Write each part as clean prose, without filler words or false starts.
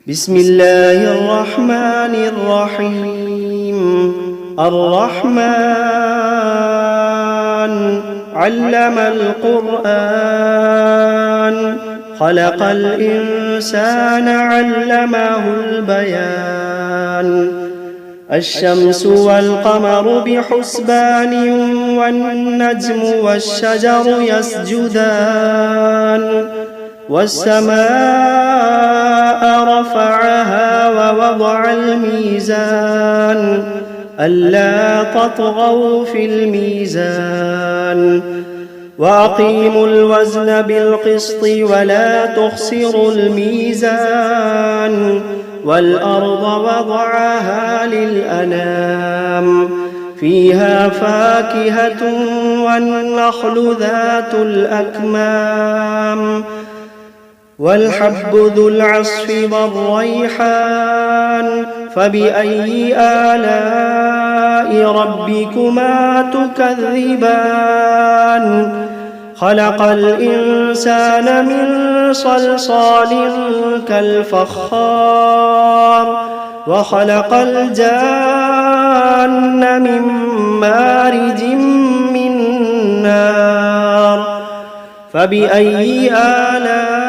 بسم الله الرحمن الرحيم. الرحمن علم القرآن، خلق الإنسان علمه البيان. الشمس والقمر بحسبان، والنجم والشجر يسجدان. والسماء رفعها ووضع الميزان، ألا تطغوا في الميزان. وأقيموا الوزن بالقسط ولا تخسروا الميزان. والأرض وضعها للأنام، فيها فاكهة والنخل ذات الأكمام، والحب ذو العصف والريحان. فبأي آلاء ربكما تكذبان؟ خلق الإنسان من صلصال كالفخار، وخلق الجان من مارج من نار. فبأي آلاء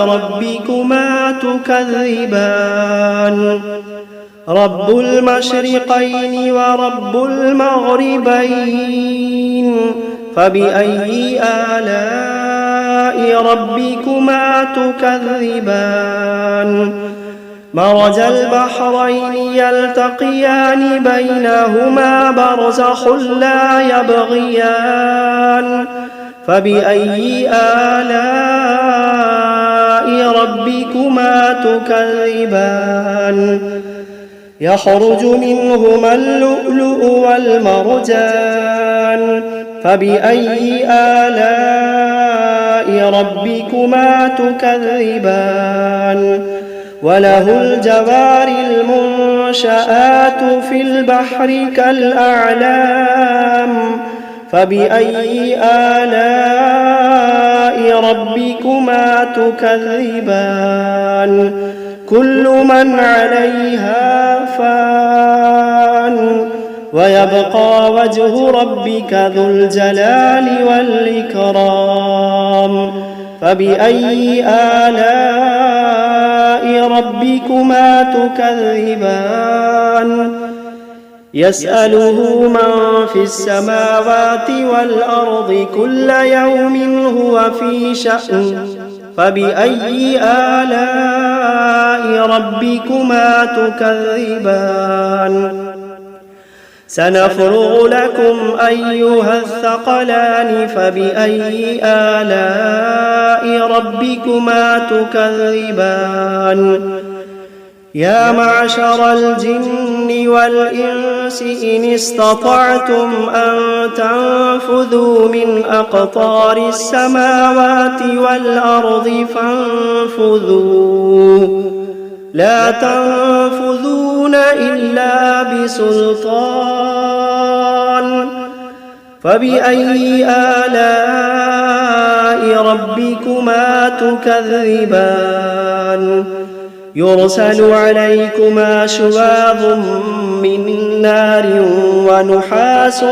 ربكما تكذبان؟ رب المشرقين ورب المغربين. فبأي آلاء ربكما تكذبان؟ مرج البحرين يلتقيان، بينهما برزخ لا يبغيان. فبأي آلاء ربكما تكذبان؟ يخرج منهما اللؤلؤ والمرجان. فبأي آلاء ربكما تكذبان؟ وله الجوار المنشآت في البحر كالأعلام. فبأي آلاء ربكما تكذبان؟ كل من عليها فان، ويبقى وجه ربك ذو الجلال والإكرام. فبأي آلاء ربكما تكذبان؟ يسأله من في السماوات والأرض كل يوم هو في شأن. فبأي آلاء ربكما تكذبان؟ سنفرغ لكم أيها الثقلان. فبأي آلاء ربكما تكذبان؟ يا معشر الجن والإنس إن استطعتم أن تنفذوا من أقطار السماوات والأرض فانفذوا، لا تنفذون إلا بسلطان. فبأي آلاء ربكما تكذبان؟ يرسل عليكما شواظ من نار ونحاس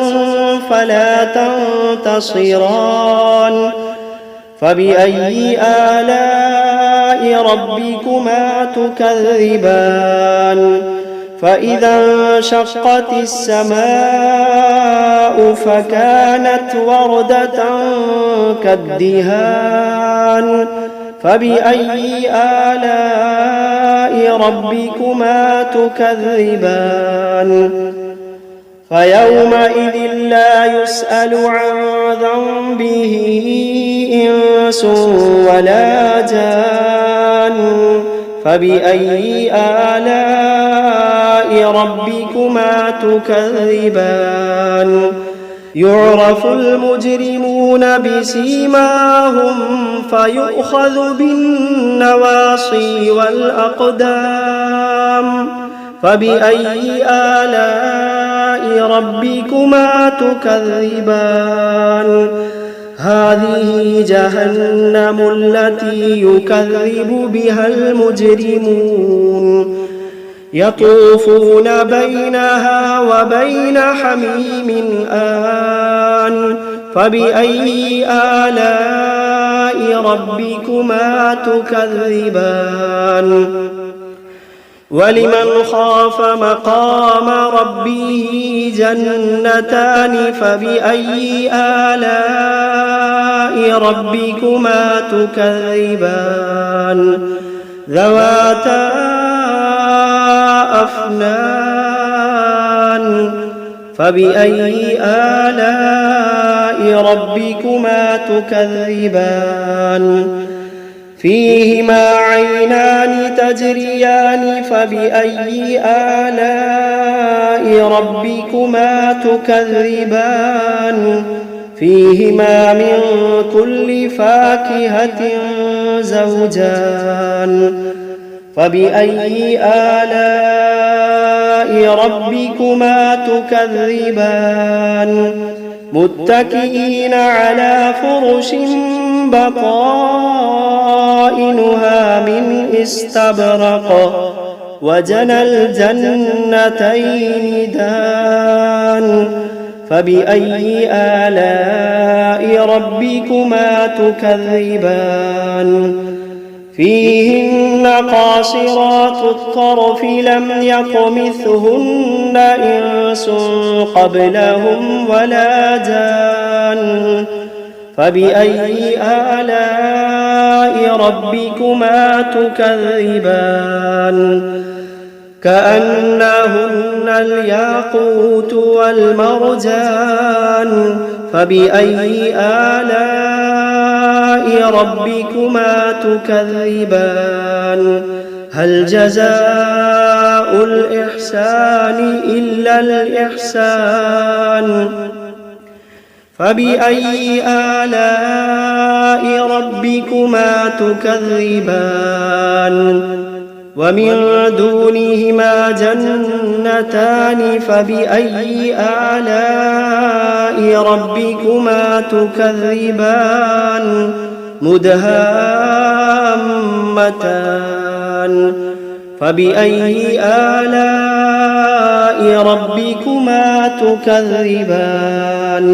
فلا تنتصران. فبأي آلاء ربكما تكذبان؟ فإذا انشقت السماء فكانت وردة كالدهان. فبأي آلاء ربكما تكذبان؟ فيومئذ لا يسأل عن ذنبه إنس ولا جان. فبأي آلاء ربكما تكذبان؟ يعرف المجرمون بسيماهم فيؤخذ بالنواصي والأقدام. فبأي آلاء ربكما تكذبان؟ هذه جهنم التي يكذب بها المجرمون يطوفون بينها وبين حميم آن فبأي آلاء ربكما تكذبان ولمن خاف مقام ربه جنتان فبأي آلاء ربكما تكذبان ذواتا أفنان فبأي آلاء ربكما تكذبان فيهما عينان تجريان فبأي آلاء ربكما تكذبان فيهما من كل فاكهة زوجان فبأي آلاء ربكما تكذبان متكئين على فرش بطائنها من استبرق وجنى الجنتين دان فبأي آلاء ربكما تكذبان فيهن قاصرات الطرف لم يطمثهن إنس قبلهم ولا جان فبأي آلاء ربكما تكذبان كأنهن الياقوت والمرجان فبأي آلاء ربكما تكذبان هل جزاء الإحسان إلا الإحسان فبأي آلاء ربكما تكذبان ومن دونهما جنتان فبأي آلاء ربكما تكذبان مدهامتان فبأي آلاء ربكما تكذبان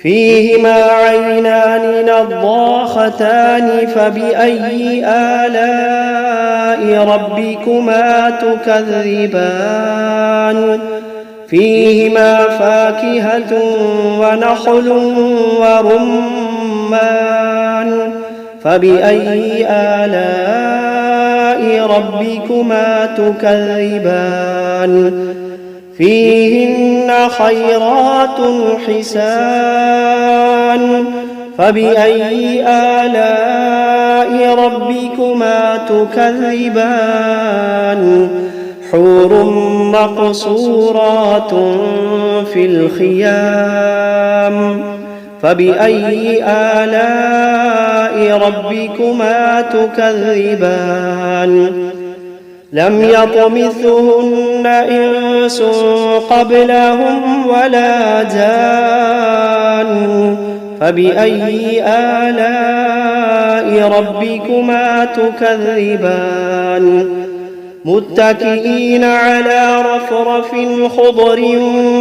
فيهما عينان نضاختان فبأي آلاء ربكما تكذبان فيهما فاكهة ونخل ورمان فبأي آلاء ربكما تكذبان فيهن خيرات حسان فبأي آلاء ربكما تكذبان حور مقصورات في الخيام فبأي آلاء ربكما تكذبان لم يطمثهن إنس قبلهم ولا جان فبأي آلاء ربكما تكذبان متكئين على رفرف خضر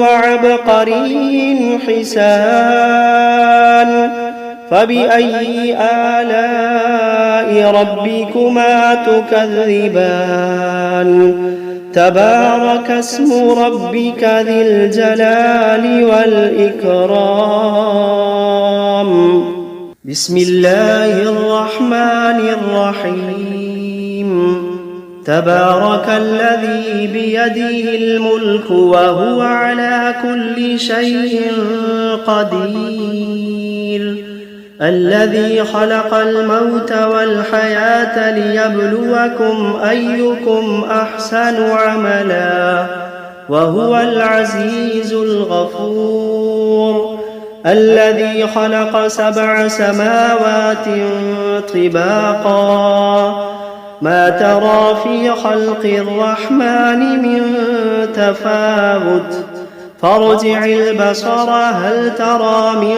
وعبقري حسان فبأي آلاء ربكما تكذبان تبارك اسم ربك ذي الجلال والإكرام بسم الله الرحمن الرحيم تبارك الذي بيده الملك وهو على كل شيء قدير الذي خلق الموت والحياة ليبلوكم أيكم أحسن عملا وهو العزيز الغفور الذي خلق 7 سماوات طباقا ما ترى في خلق الرحمن من تفاوت فارجع البصر هل ترى من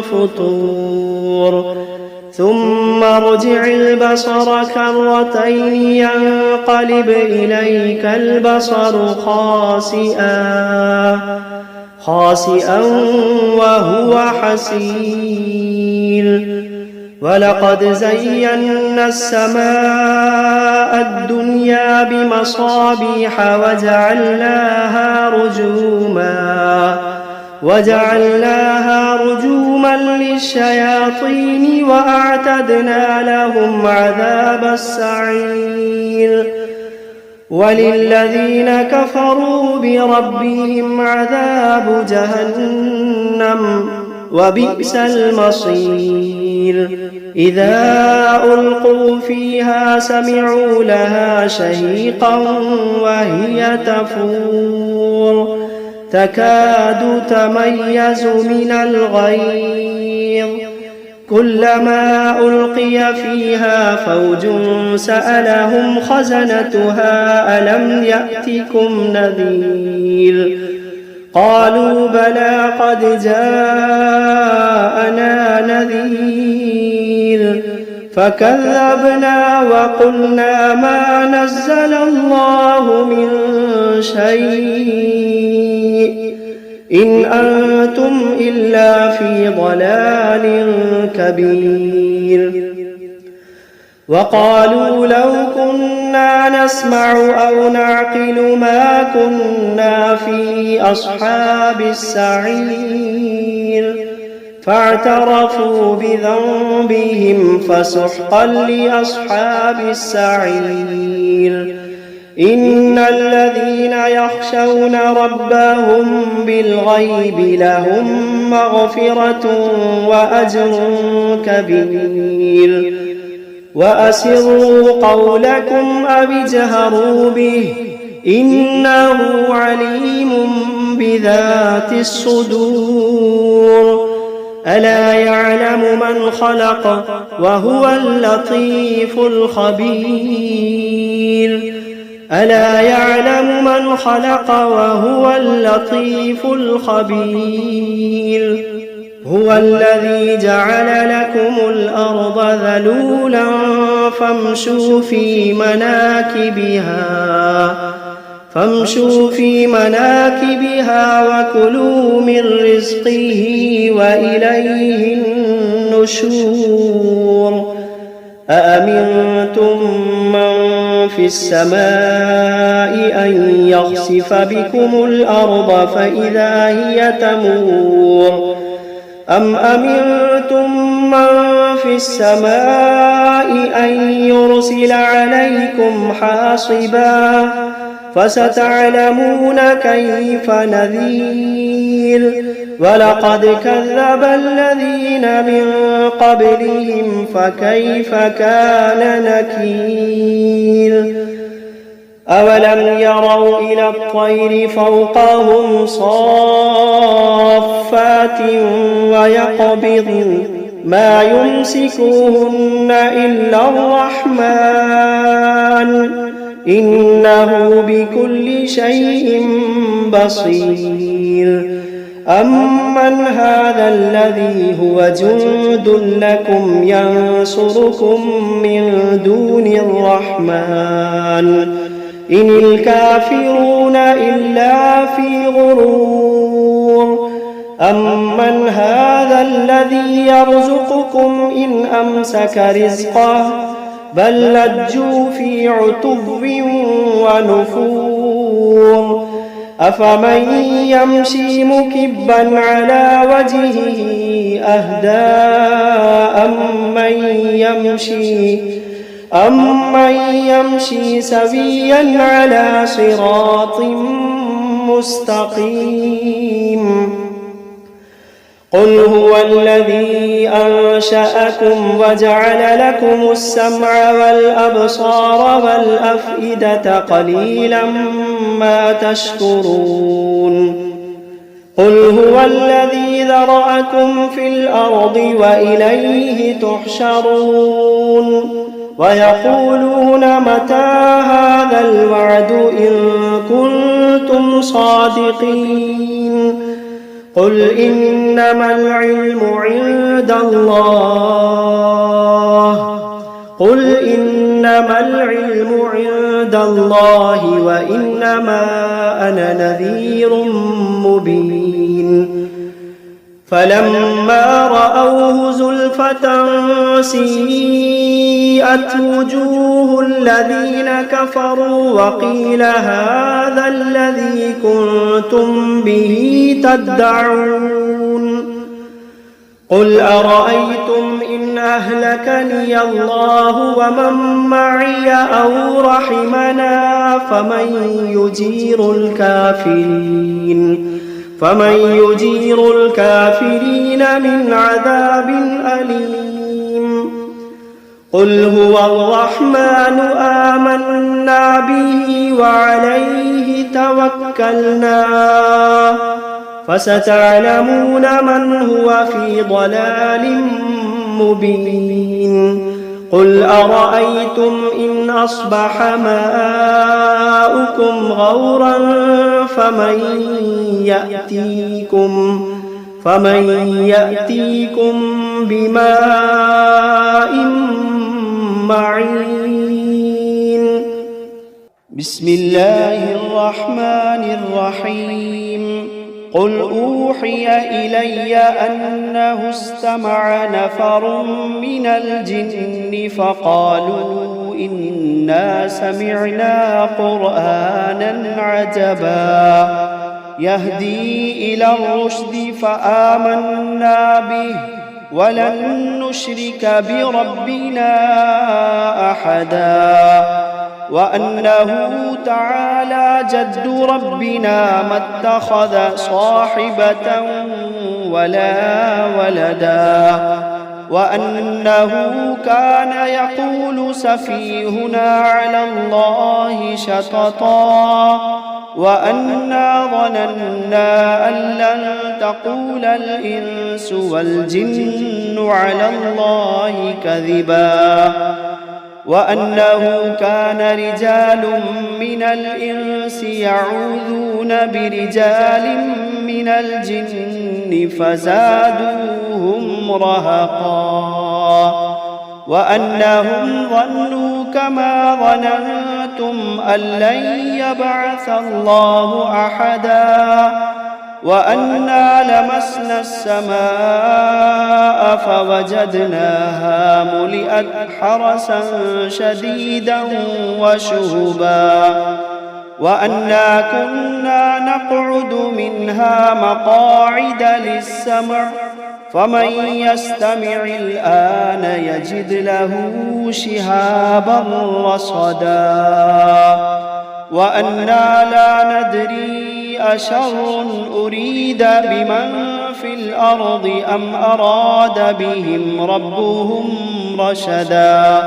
فطور ثم ارجع البصر كرتين ينقلب إليك البصر خاسئا وهو حسير ولقد زينا السماء الدنيا بمصابيح وجعلناها رجوما للشياطين وأعتدنا لهم عذاب السعير وللذين كفروا بربهم عذاب جهنم وبئس المصير إذا ألقوا فيها سمعوا لها شهيقا وهي تفور تكاد تميز من الغيظ كلما ألقي فيها فوج سألهم خزنتها ألم يأتكم نذير قالوا بلى قد جاءنا نذير فكذبنا وقلنا ما نزل الله من شيء إن أنتم إلا في ضلال كبير وقالوا لو كنا نسمع أو نعقل ما كنا في أصحاب السعير فاعترفوا بذنبهم فسحقا لأصحاب السعير إن الذين يخشون ربهم بالغيب لهم مغفرة وأجر كبير وأسروا قولكم أو اجهروا به إنه عليم بذات الصدور ألا يعلم من خلق وهو اللطيف الخبير ألا يعلم من خلق وهو اللطيف الخبير هو الذي جعل لكم الأرض ذلولا فامشوا في مناكبها وكلوا من رزقه وإليه النشور أأمنتم من في السماء أن يخسف بكم الأرض فإذا هي تمور أم أمنتم من في السماء أن يرسل عليكم حاصبا فستعلمون كيف نذير ولقد كذب الذين من قبلهم فكيف كان نكير أولم يروا إلى الطير فوقهم صافات ويقبضن ما يمسكوهن إلا الرحمن إنه بكل شيء بصير أمن هذا الذي هو جند لكم ينصركم من دون الرحمن إن الكافرون إلا في غرور أمن هذا الذي يرزقكم إن أمسك رزقه بل لجوا في عتب ونفور أفمن يمشي مكبا على وجهه أهدى أمن يمشي سويا على صراط مستقيم قل هو الذي أنشأكم وجعل لكم السمع والأبصار والأفئدة قليلا ما تشكرون قل هو الذي ذرأكم في الأرض وإليه تحشرون ويقولون متى هذا الوعد إن كنتم صادقين قل إنما العلم عند الله وإنما أنا نذير مبين فلما رأوه زلفة سيئت وجوه الذين كفروا وقيل هذا الذي كنتم به تدعون قل أرأيتم إن أهلكني الله ومن معي أو رحمنا فمن يجير الكافرين من عذاب أليم قل هو الرحمن آمنا به وعليه توكلنا فستعلمون من هو في ضلال مبين قل أرأيتم إن أصبح ماؤكم غورا فمن يأتيكم بماء معين بسم الله الرحمن الرحيم قل أوحي إلي أنه استمع نفر من الجن فقالوا إنا سمعنا قرآنا عجبا يهدي إلى الرشد فآمنا به ولن نشرك بربنا أحدا وأنه تعالى جد ربنا ما اتخذ صاحبة ولا ولدا وأنه كان يقول سفيهنا على الله شططا وأنا ظننا أن لن تقول الإنس والجن على الله كذبا وأنه كان رجال من الإنس يعوذون برجال من الجن فزادوهم رهقا وأنهم ظنوا كما ظننتم أن لن يبعث الله أحدا وأنا لمسنا السماء فوجدناها ملئت حرسا شديدا وشهبا وأنا كنا نقعد منها مقاعد للسمع فمن يستمع الآن يجد له شهابا رصدا وأنا لا ندري أشر أريد بمن في الأرض أم أراد بهم ربهم رشدا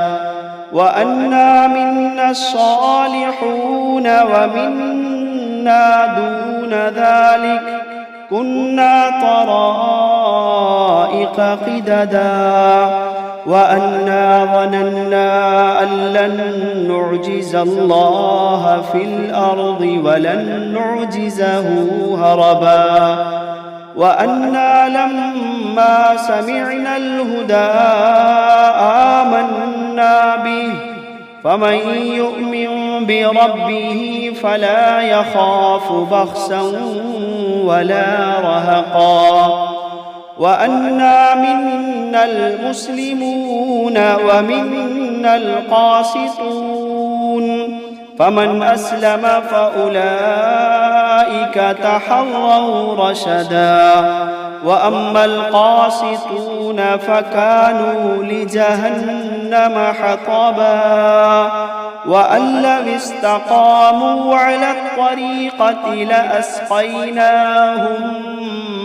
وأنا منا الصالحون ومنا دون ذلك كنا طرائق قددا وأنا ظننا أن لن نعجز الله في الأرض ولن نعجزه هربا وأنا لما سمعنا الهدى آمنا به فمن يؤمن بربه فلا يخاف بخسا ولا رهقا وأنا منا المسلمون ومنا القاسطون فمن أسلم فأولئك تحروا رشدا وأما القاسطون فكانوا لجهنم حطبا وأن لو استقاموا على الطريقة لأسقيناهم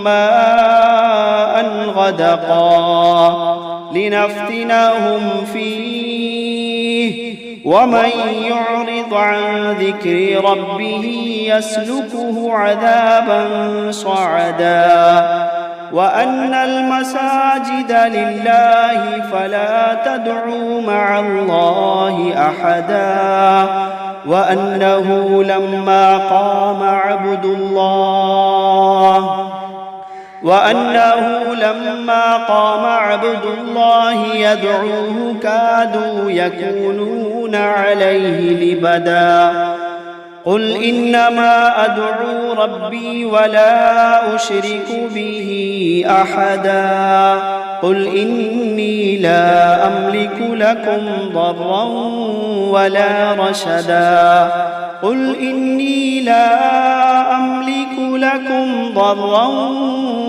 ماء غدقا لنفتنهم فيه ومن يعرض عن ذكر ربه يسلكه عذابا صعدا وأن المساجد لله فلا تدعوا مع الله أحدا وأنه لما قام عبد الله يدعوه كادوا يكونون عليه لبدا قل إنما أدعو ربي ولا أشرك به أحدا قل إني لا أملك لكم ضرا ولا رشدا قل إني لا أملك لكم ضرا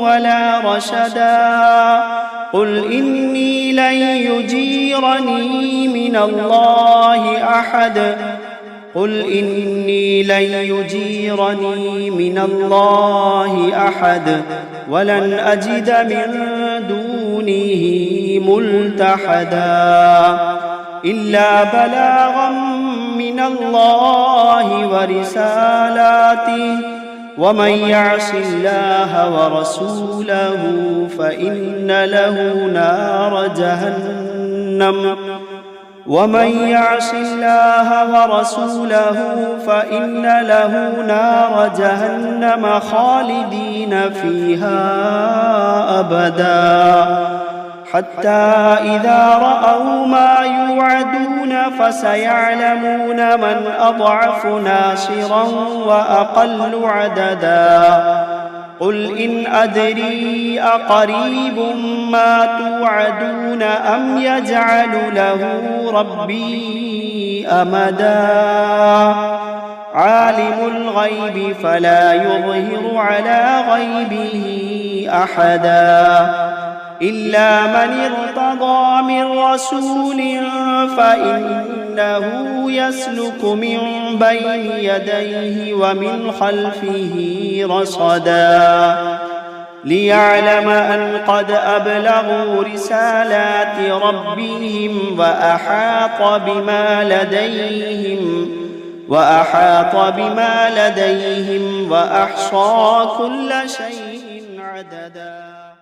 ولا رشدا قل إني لن يجيرني من الله أحد قل إني لن يجيرني من الله أحد ولن أجد من دونه ملتحدا إلا بلاغا من الله ورسالاته ومن يعص الله ورسوله فإن له نار جهنم خالدين فيها أبدا حتى إذا رأوا ما يوعدون فسيعلمون من أضعف ناصرا وأقل عددا قل إن أدري أقريب ما توعدون أم يجعل له ربي أمدا عالم الغيب فلا يظهر على غيبه أحدا إلا من ارتضى من رسول فإنه يسلك من بين يديه ومن خلفه رصدا ليعلم أن قد أبلغوا رسالات ربهم وأحاط بما لديهم وأحصى كل شيء عددا.